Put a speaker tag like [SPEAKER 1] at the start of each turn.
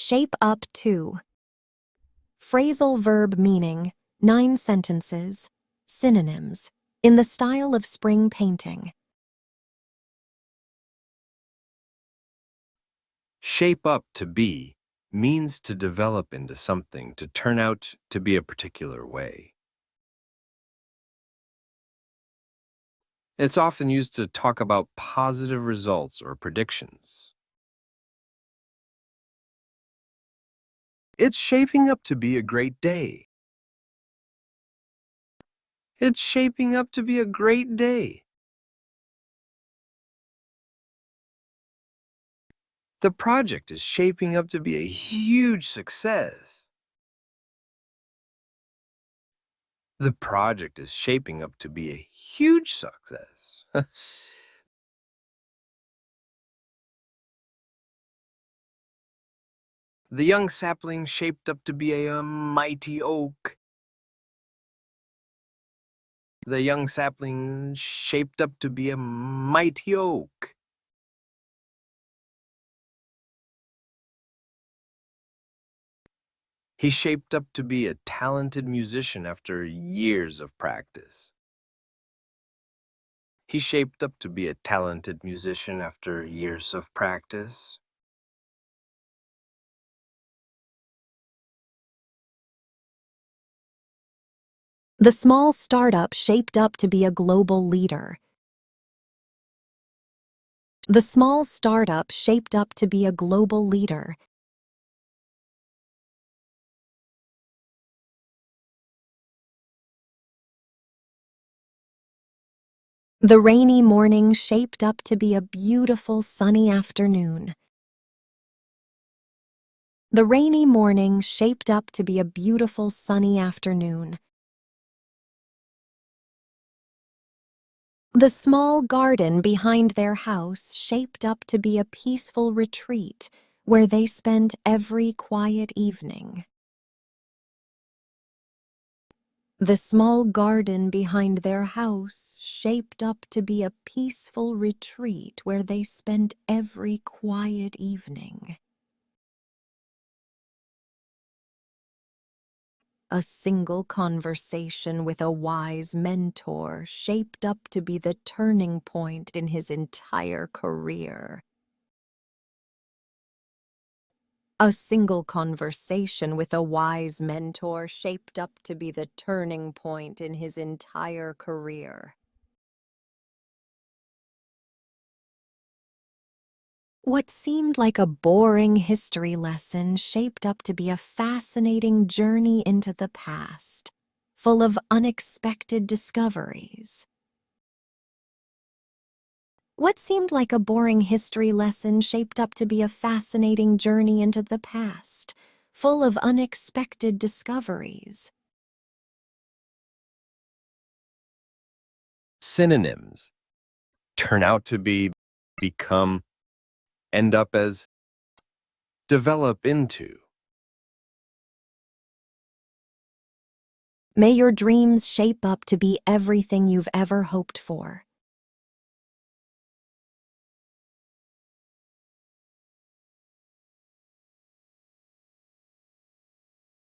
[SPEAKER 1] Shape up to. Phrasal verb meaning, 9 sentences. Synonyms, in the style of spring painting.
[SPEAKER 2] Shape up to be means to develop into something, to turn out to be a particular way. It's often used to talk about positive results or predictions. It's shaping up to be a great day. It's shaping up to be a great day. The project is shaping up to be a huge success. The project is shaping up to be a huge success. The young sapling shaped up to be a mighty oak. The young sapling shaped up to be a mighty oak. He shaped up to be a talented musician after years of practice. He shaped up to be a talented musician after years of practice.
[SPEAKER 1] The small startup shaped up to be a global leader. The small startup shaped up to be a global leader. The rainy morning shaped up to be a beautiful sunny afternoon. The rainy morning shaped up to be a beautiful sunny afternoon. The small garden behind their house shaped up to be a peaceful retreat where they spent every quiet evening. The small garden behind their house shaped up to be a peaceful retreat where they spent every quiet evening. A single conversation with a wise mentor shaped up to be the turning point in his entire career. A single conversation with a wise mentor shaped up to be the turning point in his entire career. What seemed like a boring history lesson shaped up to be a fascinating journey into the past, full of unexpected discoveries. What seemed like a boring history lesson shaped up to be a fascinating journey into the past, full of unexpected discoveries.
[SPEAKER 2] Synonyms: turn out to be, become, end up as, develop into.
[SPEAKER 1] May your dreams shape up to be everything you've ever hoped for.